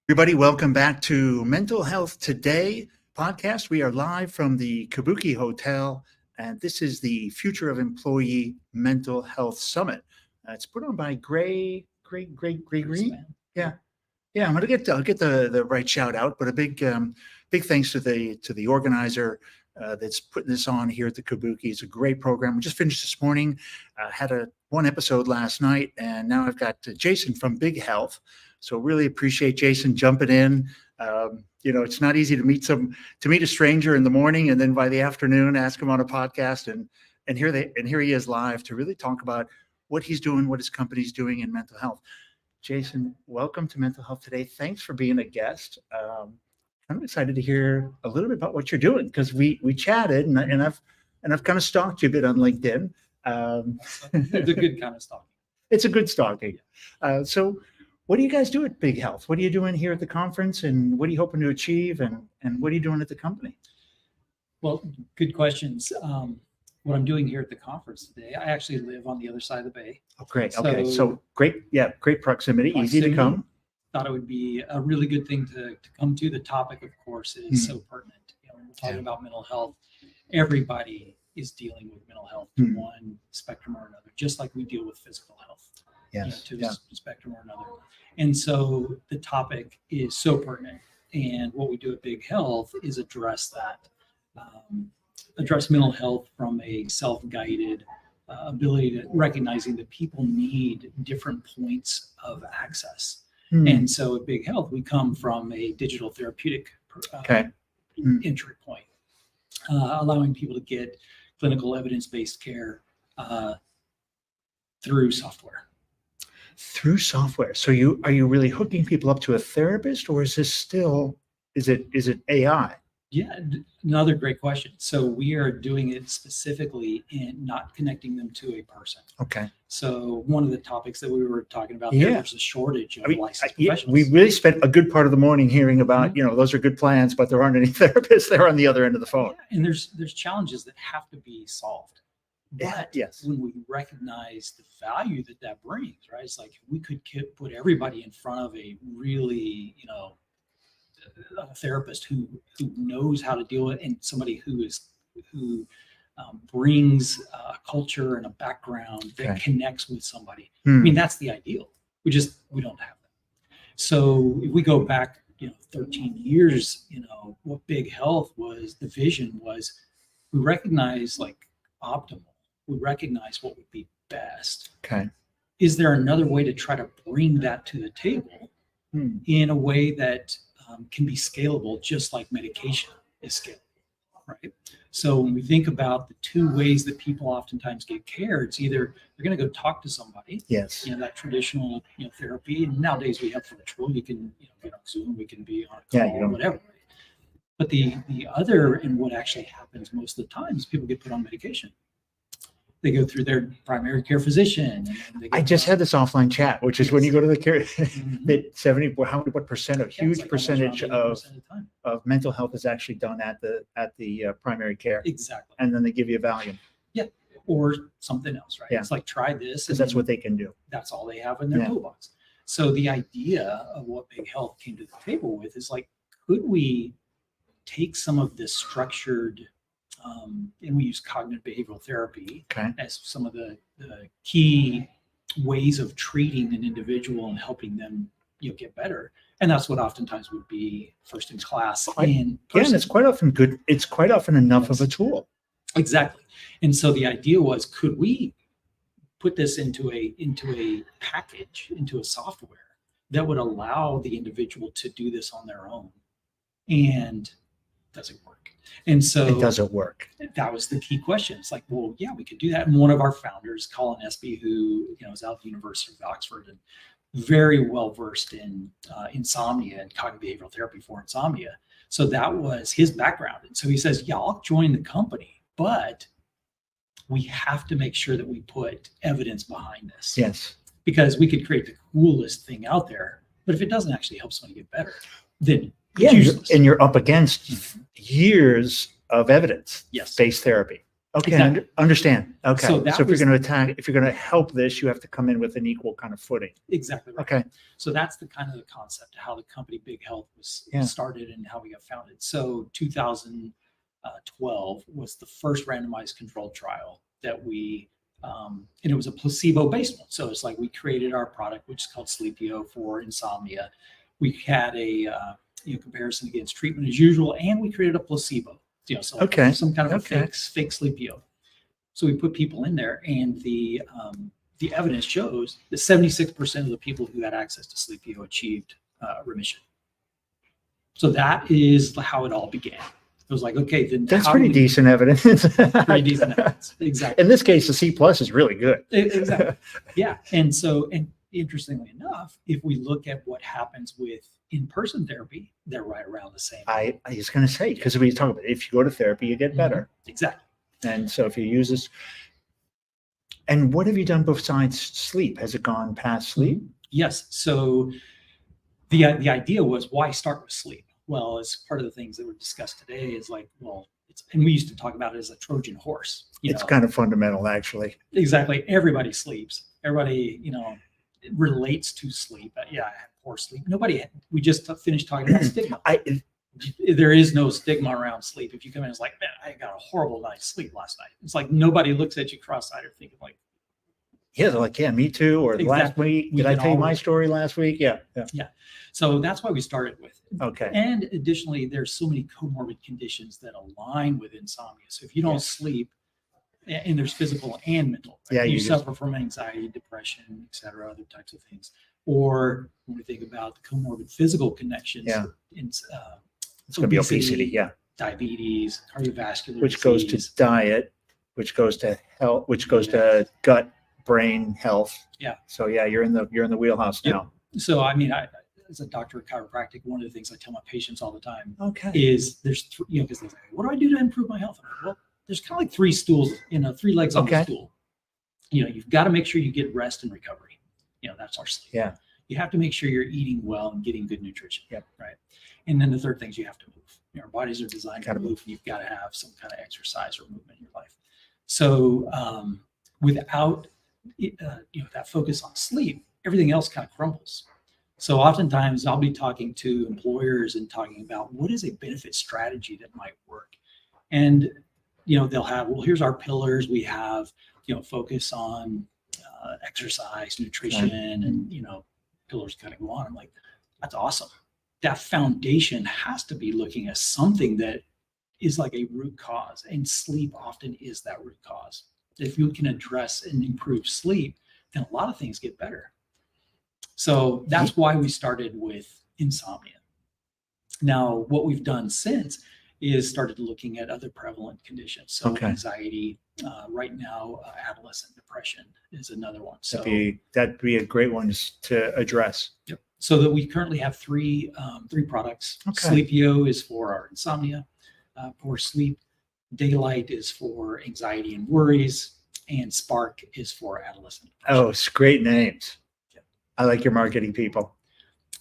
Everybody, welcome back to Mental Health Today podcast. We are live from the Kabuki Hotel, and this is the Future of Employee Mental Health Summit. It's put on by Green. Yeah, I'm going to get the right shout out, but a big thanks to the organizer that's putting this on here at the Kabuki. It's a great program. We just finished this morning. Had one episode last night, and now I've got Jason from Big Health. So really appreciate Jason jumping in. It's not easy to meet a stranger in the morning, and then by the afternoon ask him on a podcast, and here he is live to really talk about what he's doing, what his company's doing in mental health. Jason, welcome to Mental Health Today. Thanks for being a guest. I'm excited to hear a little bit about what you're doing, because we chatted and I've kind of stalked you a bit on LinkedIn. It's a good kind of stalking. It's a good stalking. So what do you guys do at Big Health? What are you doing here at the conference, and what are you hoping to achieve, and what are you doing at the company? Well, good questions. What I'm doing here at the conference today, I actually live on the other side of the bay. Oh, great. Okay. So great. Yeah. Great proximity. Easy to come. Thought it would be a really good thing to come to. The topic, of course, is so pertinent. When we're talking about mental health, everybody is dealing with mental health to one spectrum or another, just like we deal with physical health. Yes. To a spectrum or another. And so the topic is so pertinent. And what we do at Big Health is address that, address mental health from a self-guided ability to recognizing that people need different points of access. And so at Big Health, we come from a digital therapeutic entry point, allowing people to get clinical evidence-based care through software. Through software. So are you really hooking people up to a therapist, or is it AI? Yeah, another great question. So we are doing it specifically in not connecting them to a person. Okay. So one of the topics that we were talking about, there's a shortage of licensed professionals. We really spent a good part of the morning hearing about, those are good plans, but there aren't any therapists there on the other end of the phone. Yeah, and there's challenges that have to be solved. But when we recognize the value that brings, right? It's like we could put everybody in front of a really, a therapist who knows how to deal with it, and somebody who brings a culture and a background that connects with somebody. I mean, that's the ideal. We don't have that. So if we go back, 13 years, what Big Health was, the vision was, we recognize optimal. We recognize what would be best. Okay. Is there another way to try to bring that to the table in a way that can be scalable, just like medication is scalable, right? So when we think about the two ways that people oftentimes get care, it's either they're going to go talk to somebody. Yes. That traditional therapy, and nowadays we have virtual. You can get on Zoom, we can be on a call, whatever. But the other, and what actually happens most of the time, is people get put on medication. They go through their primary care physician. I just had this offline chat, which is when you go to the care, that 70, what percent of huge percentage of mental health is actually done at the primary care. Exactly. And then they give you a Valium. Yeah. Or something else, right? Yeah. It's like, try this. Because that's what they can do. That's all they have in their toolbox. So the idea of what Big Health came to the table with is could we take some of this structured, and we use cognitive behavioral therapy as some of the key ways of treating an individual and helping them get better. And that's what oftentimes would be first in class. And it's quite often good. It's quite often enough of a tool. Exactly. And so the idea was, could we put this into a package, into a software that would allow the individual to do this on their own? And does it work? And so it doesn't work. That was the key question. It's well, yeah, we could do that. And one of our founders, Colin Espy, who is out at the University of Oxford and very well versed in insomnia and cognitive behavioral therapy for insomnia. So that was his background. And so he says, yeah, I'll join the company, but we have to make sure that we put evidence behind this. Yes. Because we could create the coolest thing out there, but if it doesn't actually help somebody get better, then you're up against years of evidence-based therapy, Okay, Exactly. understand. Okay, So that so if was you're going to attack, if you're going to help this, you have to come in with an equal kind of footing. exactly right. Okay, So that's the kind of the concept of how the company Big Health was Yeah. started and how we got founded. So 2012 was the first randomized controlled trial that we, and it was a placebo-based one. So it's like we created our product, which is called Sleepio for insomnia. We had a comparison against treatment as usual, and we created a placebo. So like Okay. some kind of Okay. a fake Sleepio. So we put people in there, and the evidence shows that 76% of the people who had access to Sleepio achieved remission. So that is how it all began. It was like, okay, then that's how pretty do we- decent evidence. Pretty decent evidence. Exactly. In this case, the C+ is really good. Exactly. Yeah. And so, and interestingly enough, if we look at what happens with in-person therapy, they're right around the same. I was going to say, because we talk about it, if you go to therapy, you get better. Exactly. And so if you use this, and what have you done besides sleep? Has it gone past sleep? Yes. So the idea was, why start with sleep? Well, as part of the things that were discussed today is like, well, and we used to talk about it as a Trojan horse. It's kind of fundamental, actually. Exactly. Everybody sleeps. Everybody, relates to sleep. Yeah, I had poor sleep. We just finished talking about stigma. There is no stigma around sleep. If you come in, it's like, man, I got a horrible night's sleep last night. It's like nobody looks at you cross-eyed or thinking like, yeah, they're like, yeah, me too. Or Exactly. last week, We did I can tell you all my relate. story last week? Yeah. So that's why we started with it. Okay. And additionally, there's so many comorbid conditions that align with insomnia. So if you don't sleep, and there's physical and mental, right? Yeah, you you suffer from anxiety, depression, et cetera, other types of things. Or when we think about the comorbid physical connections, It's going to be obesity. Yeah. diabetes, cardiovascular Which goes disease. to diet, which goes to health, which goes to gut, brain health. Yeah. So yeah, you're in the wheelhouse now. So I mean, I, as a doctor of chiropractic, one of the things I tell my patients all the time Okay. is there's because they say, what do I do to improve my health? I'm like, well, there's kind of like three stools, three legs on the stool. You've got to make sure you get rest and recovery. That's our sleep. Yeah. You have to make sure you're eating well and getting good nutrition. Yep. Right. And then the third thing is you have to move. Our bodies are designed to Gotta move. And you've got to have some kind of exercise or movement in your life. So without that focus on sleep, everything else kind of crumbles. So oftentimes I'll be talking to employers and talking about what is a benefit strategy that might work. And they'll have, well, here's our pillars. We have, focus on exercise, nutrition, and, pillars kind of go on. I'm like, that's awesome. That foundation has to be looking at something that is like a root cause, and sleep often is that root cause. If you can address and improve sleep, then a lot of things get better. So that's why we started with insomnia. Now, what we've done since is started looking at other prevalent conditions. So anxiety, right now, adolescent depression is another one. So that'd be a great one to address. Yep. So that we currently have three products. Okay. Sleepio is for our insomnia, poor sleep. Daylight is for anxiety and worries, and Spark is for adolescent depression. Oh, it's great names. Yeah. I like your marketing people.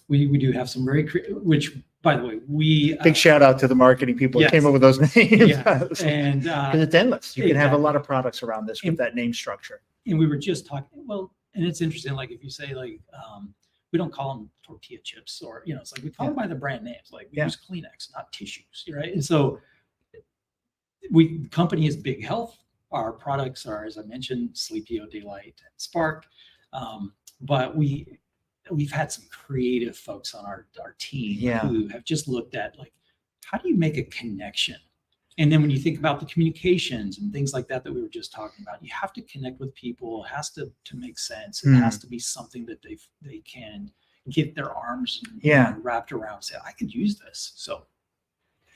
We do have some very which, by the way, we big shout out to the marketing people who came up with those names. Yeah. And because it's endless. You can have a lot of products around this with that name structure. And we were just talking. Well, and it's interesting. Like if you say like, we don't call them tortilla chips, or it's like we call them by the brand names. Like we use Kleenex, not tissues, right? And so the company is Big Health. Our products are, as I mentioned, Sleepio, Daylight, and Spark. But we've had some creative folks on our team who have just looked at like, how do you make a connection? And then when you think about the communications and things like that we were just talking about, you have to connect with people. It has to make sense. It has to be something that they can get their arms wrapped around and say, I could use this. So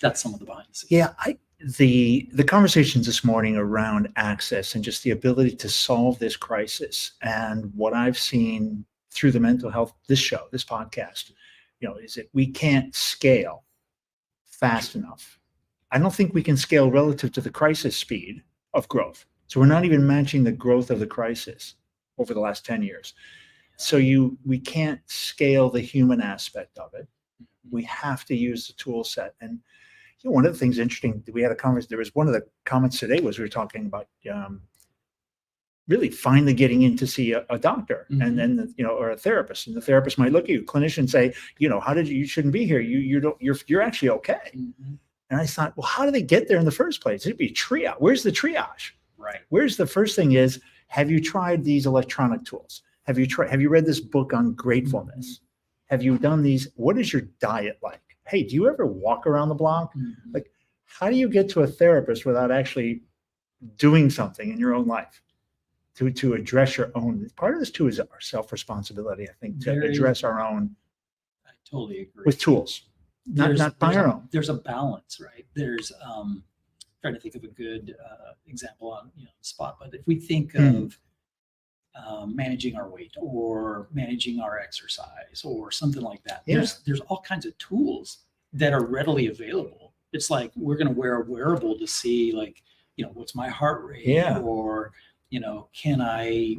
that's some of the behind the scenes. Yeah, the conversations this morning around access and just the ability to solve this crisis, and what I've seen through the mental health, this podcast, is that we can't scale fast enough. I don't think we can scale relative to the crisis speed of growth. So we're not even matching the growth of the crisis over the last 10 years. So we can't scale the human aspect of it. We have to use the tool set. And, One of the things interesting, we had a conversation, there was one of the comments today was we were talking about really finally getting in to see a doctor and then, or a therapist, and the therapist might look at you, clinician say, how did you shouldn't be here. You're actually okay. And I thought, well, how do they get there in the first place? It'd be triage. Where's the triage? Right. Where's the first thing is, have you tried these electronic tools? Have you read this book on gratefulness? Have you done these? What is your diet like? Hey, do you ever walk around the block? Like, how do you get to a therapist without actually doing something in your own life to address your own? Part of this too is our self-responsibility, I think, to address our own. I totally agree. With tools, not by our own. There's a balance, right? There's trying to think of a good example on spot, but if we think of managing our weight or managing our exercise or something like that, there's all kinds of tools that are readily available. It's like we're going to wear a wearable to see, like, what's my heart rate, or can I,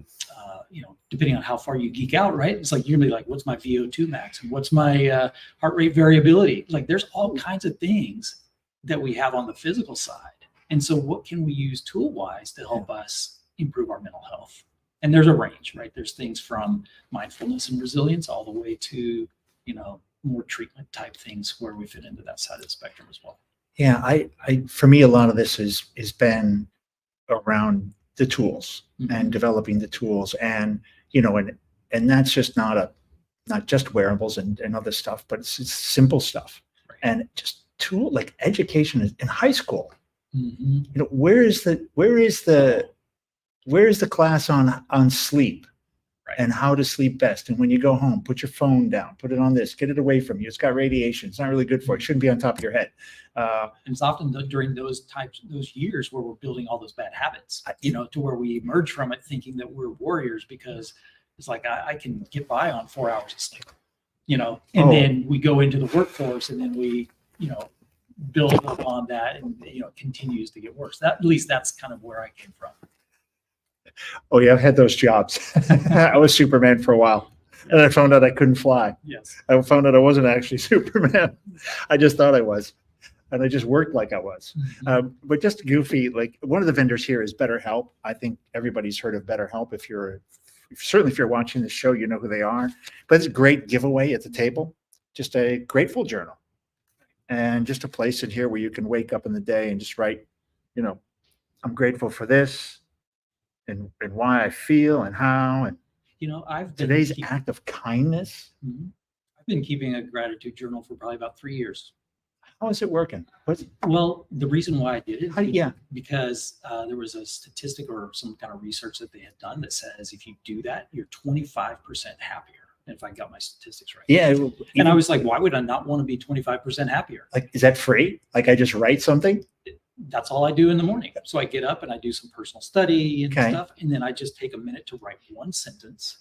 depending on how far you geek out, right? It's like, you're gonna be like, what's my VO2 max and what's my heart rate variability? Like, there's all kinds of things that we have on the physical side. And so what can we use tool wise to help us improve our mental health? And there's a range, right? There's things from mindfulness and resilience all the way to, more treatment type things where we fit into that side of the spectrum as well. Yeah. I for me, a lot of this has been around the tools and developing the tools, and and that's just not just wearables and other stuff, but it's simple stuff. Right. And just tool like education in high school. Where is the class on sleep? Right. And how to sleep best? And when you go home, put your phone down, put it on this, get it away from you. It's got radiation. It's not really good for you. It shouldn't be on top of your head. And it's often during those years where we're building all those bad habits, to where we emerge from it thinking that we're warriors, because it's like, I can get by on 4 hours of sleep, and then we go into the workforce and then we, build upon that, and, it continues to get worse. At least that's kind of where I came from. Oh yeah, I've had those jobs. I was Superman for a while, and I found out I couldn't fly. Yes. I found out I wasn't actually Superman. I just thought I was, and I just worked like I was. But just goofy, like, one of the vendors here is BetterHelp. I think everybody's heard of BetterHelp. If you're watching the show, you know who they are. But it's a great giveaway at the table. Just a grateful journal, and just a place in here where you can wake up in the day and just write, I'm grateful for this, and why I feel and how, and I've been today's act of kindness. I've been keeping a gratitude journal for probably about 3 years. How is it working? Well, the reason why I did it, because there was a statistic or some kind of research that they had done that says if you do that, you're 25% happier. If I got my statistics right. Yeah. And I was like, why would I not want to be 25% happier? Like, is that free? Like, I just write something? That's all I do in the morning. So I get up and I do some personal study and stuff. And then I just take a minute to write one sentence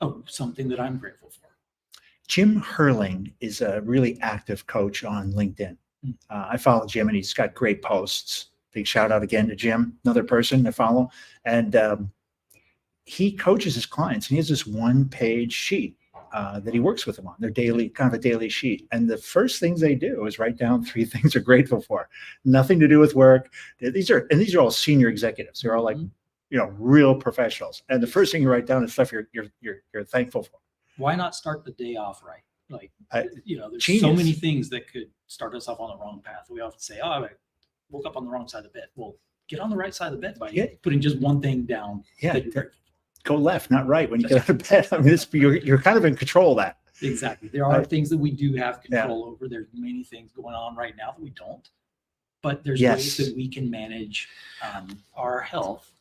of something that I'm grateful for. Jim Hurling is a really active coach on LinkedIn. I follow Jim, and he's got great posts. Big shout out again to Jim, another person I follow. And he coaches his clients, and he has this 1-page sheet that he works with them on, their daily, kind of a daily sheet. And the first things they do is write down 3 things they're grateful for. Nothing to do with work. These are all senior executives. They're all like, real professionals. And the first thing you write down is stuff you're thankful for. Why not start the day off right? Like, there's genius. So many things that could start us off on the wrong path. We often say, I woke up on the wrong side of the bed. Well, get on the right side of the bed by putting just one thing down. Go left, not right when you get out of bed. I mean, you're kind of in control of that. Exactly. There are things that we do have control over. There's many things going on right now that we don't. But there's ways that we can manage our health,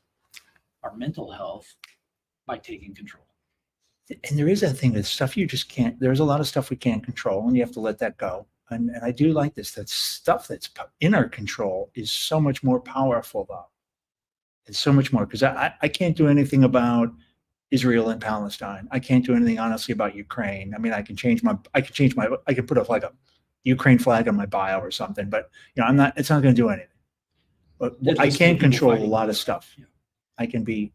our mental health, by taking control. And there is that thing, that stuff you just can't. There's a lot of stuff we can't control, and you have to let that go. And I do like this. That stuff that's in our control is so much more powerful, though. It's so much more, because I can't do anything about Israel and Palestine. I can't do anything, honestly, about Ukraine. I mean, I can put up like a Ukraine flag on my bio or something, but it's not going to do anything. But I can control a lot of stuff. Yeah. I can be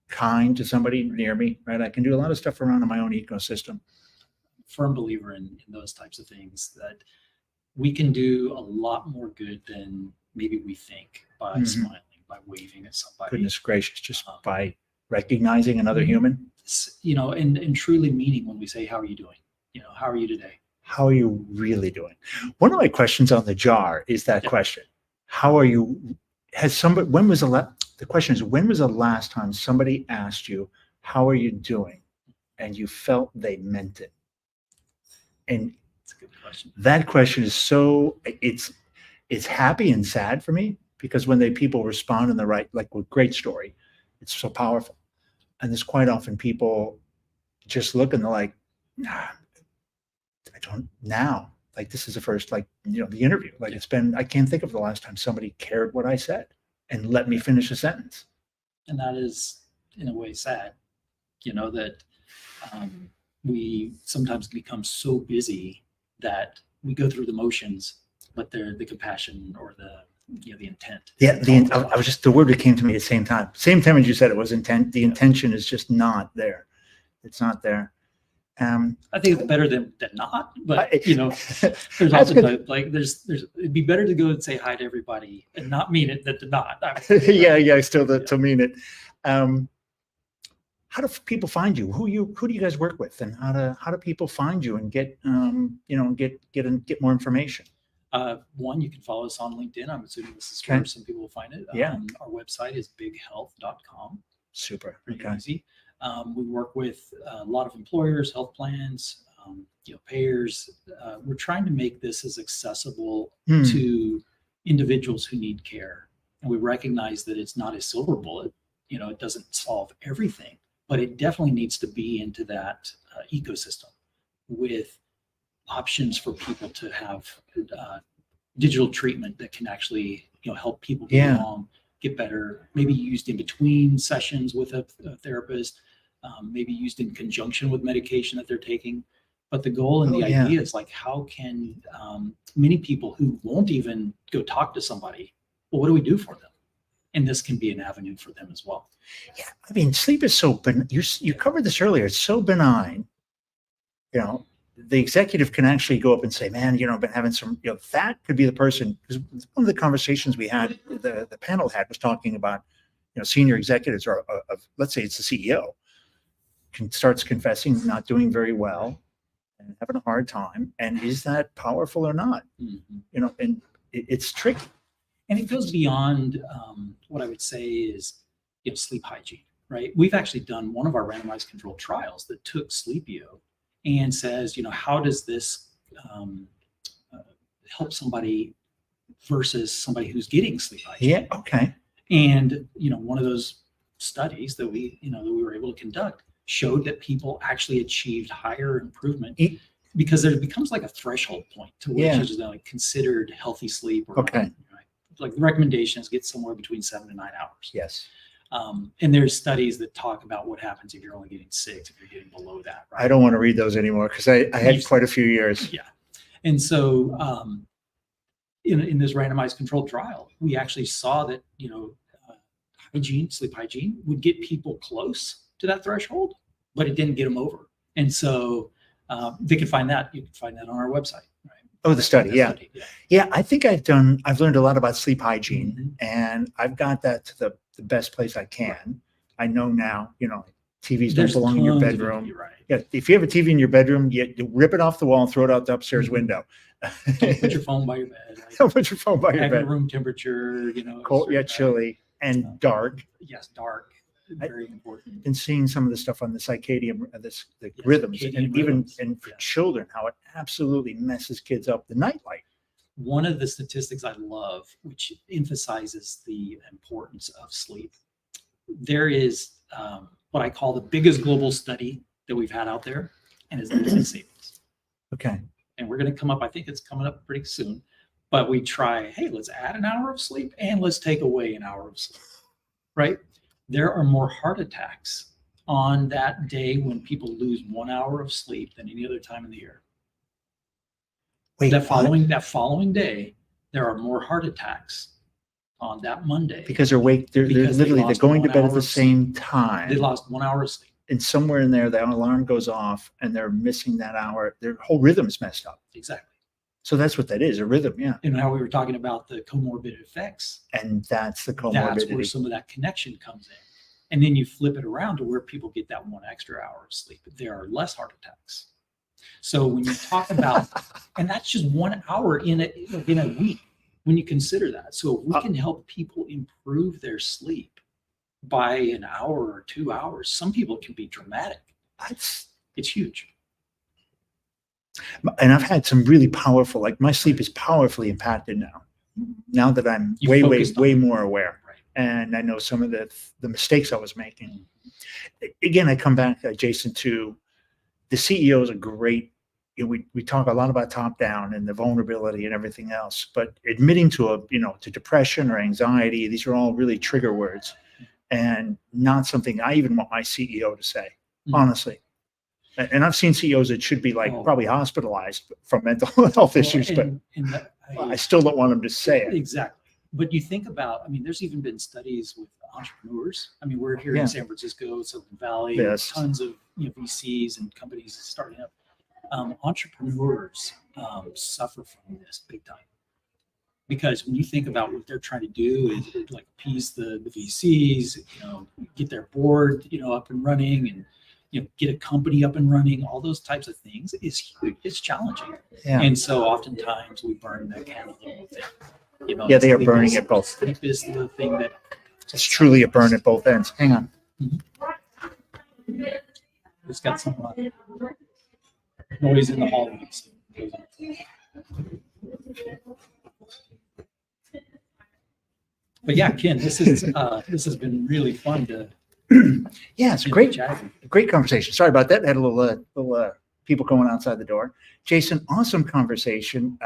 kind to somebody near me, right? I can do a lot of stuff around in my own ecosystem. Firm believer in those types of things, that we can do a lot more good than maybe we think by Mhm. smiling, by waving at somebody. Goodness gracious, just by recognizing another human. And truly meaning when we say, how are you doing? How are you today? How are you really doing? One of my questions on the jar is that Yeah. question. How are you? The question is, when was the last time somebody asked you, how are you doing? And you felt they meant it. And That's a good question. that question is it's happy and sad for me, because when people respond in the right, like with great story, it's so powerful. And there's quite often people just look and they're like, nah, I don't now. Like, this is the first, like, the interview. Like, I can't think of the last time somebody cared what I said and let me finish a sentence. And that is, in a way, sad, that we sometimes become so busy that we go through the motions, but the compassion or the intent. Yeah, I was just, the word that came to me at the same time. Same time as you said it was intent. The intention is just not there. It's not there. I think it's better than not, but there's That's also good. it'd be better to go and say hi to everybody and not mean it than to not. Yeah, still to mean it. How do people find you? Who do you guys work with, and how do people find you and get get more information? One, you can follow us on LinkedIn. I'm assuming this is Okay. where some people will find it. Yeah. Our website is bighealth.com. Super. Pretty Okay. easy. We work with a lot of employers, health plans, payers. We're trying to make this as accessible to individuals who need care. And we recognize that it's not a silver bullet. It doesn't solve everything, but it definitely needs to be into that ecosystem with options for people to have digital treatment that can actually help people get along, get better, maybe used in between sessions with a therapist, maybe used in conjunction with medication that they're taking. But the goal and the idea is, like, how can many people who won't even go talk to somebody, well, what do we do for them? And this can be an avenue for them as well. Yeah, I mean, sleep is so you covered this earlier. It's so benign. The executive can actually go up and say, man, I've been having some, that could be the person. Because one of the conversations we had, the panel had, was talking about, senior executives of, let's say it's the CEO, starts confessing not doing very well and having a hard time. And is that powerful or not? Mm-hmm. And it's tricky. And it goes beyond what I would say is sleep hygiene, right? We've actually done one of our randomized controlled trials that took Sleepio and says, how does this help somebody versus somebody who's getting sleep hygiene? Yeah. Okay. And one of those studies that we were able to conduct showed that people actually achieved higher improvement because there becomes like a threshold point to which is like considered healthy sleep. Or okay. Like the recommendations get somewhere between 7 to 9 hours. Yes. And there's studies that talk about what happens if you're only getting 6, if you're getting below that. Right? I don't want to read those anymore because I had quite a few years. Yeah. And so in this randomized controlled trial, we actually saw that, sleep hygiene would get people close to that threshold, but it didn't get them over. And so they can find that. You can find that on our website. Right? Oh, the study. Yeah. Yeah. I think I've learned a lot about sleep hygiene, and I've got that to the best place I can. I know now, TVs don't belong in your bedroom. Right. Yeah. If you have a TV in your bedroom, you rip it off the wall and throw it out the upstairs window. Don't put your phone by your bed. Don't put your phone by your bed. Room temperature, cold, chilly and dark. Yes, dark. Very important. And seeing some of the stuff on the circadian, the rhythms, and even for children, how it absolutely messes kids up. The nightlight. One of the statistics I love, which emphasizes the importance of sleep, there is what I call the biggest global study that we've had out there, and it's daylight savings. Okay. And we're going to come up, I think it's coming up pretty soon, but we try, hey, let's add an hour of sleep and let's take away an hour of sleep, right? There are more heart attacks on that day when people lose 1 hour of sleep than any other time in the year. Wait, that following day, there are more heart attacks on that Monday because they're going to bed at the same time. They lost 1 hour of sleep. And somewhere in there, the alarm goes off and they're missing that hour. Their whole rhythm's messed up. Exactly. So that's what that is, a rhythm. Yeah. And how we were talking about the comorbid effects, And that's the that's where comorbidity. some of that connection comes in. And then you flip it around to where people get that 1 extra hour of sleep. There are less heart attacks. So when you talk about, and that's just 1 hour in a week, when you consider that. So if we can help people improve their sleep by an hour or 2 hours, some people it can be dramatic. It's huge. And I've had some really powerful, like my sleep is powerfully impacted now that I'm You way focused on it. more aware. Right. And I know some of the mistakes I was making. Again, I come back, Jason, to the CEOs are great. We talk a lot about top down and the vulnerability and everything else, but admitting to to depression or anxiety, these are all really trigger words and not something I even want my CEO to say, honestly. And I've seen CEOs that should be probably hospitalized from mental health issues, but I still don't want them to say it. Exactly. But you think about, there's even been studies with entrepreneurs. We're here in San Francisco, Silicon Valley, tons of VCs and companies starting up. Entrepreneurs suffer from this big time. Because when you think about what they're trying to do is like appease the VCs, get their board, up and running and get a company up and running, all those types of things is huge. It's challenging. Yeah. And so oftentimes we burn that candle a little bit. They are burning at both. Sleep is the thing that it's truly a burn at both ends. Hang on. It's got some noise in the hallway. But yeah, Ken, this has been really fun to. Yeah, it's great conversation. Sorry about that. I had a little people going outside the door. Jason, awesome conversation.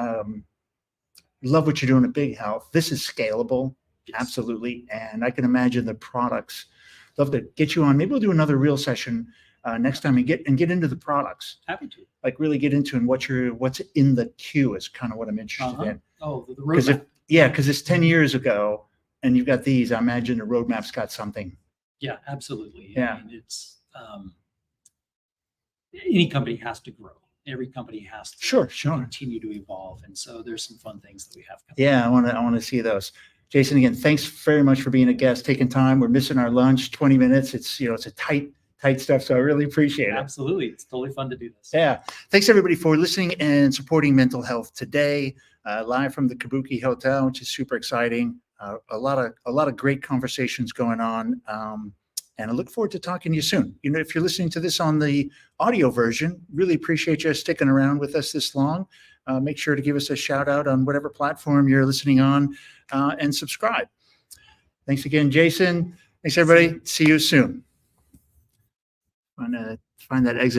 Love what you're doing at Big Health. This is scalable, absolutely. And I can imagine the products. Love to get you on. Maybe we'll do another real session next time and get into the products. Happy to. Like really get into and what's in the queue is kind of what I'm interested in. Oh, the roadmap. Because it's 10 years ago and you've got these. I imagine the roadmap's got something. Yeah, absolutely. Yeah. It's any company has to grow. Every company has to continue to evolve. And so there's some fun things that we have coming. Yeah, I want to see those. Jason, again, thanks very much for being a guest, taking time. We're missing our lunch, 20 minutes. It's it's a tight stuff. So I really appreciate it. Absolutely. It's totally fun to do this. Yeah. Thanks everybody for listening and supporting mental health today, live from the Kabuki Hotel, which is super exciting. A lot of great conversations going on. And I look forward to talking to you soon. If you're listening to this on the audio version, really appreciate you sticking around with us this long. Make sure to give us a shout out on whatever platform you're listening on and subscribe. Thanks again, Jason. Thanks, everybody. See you soon. I'm going to find that exit.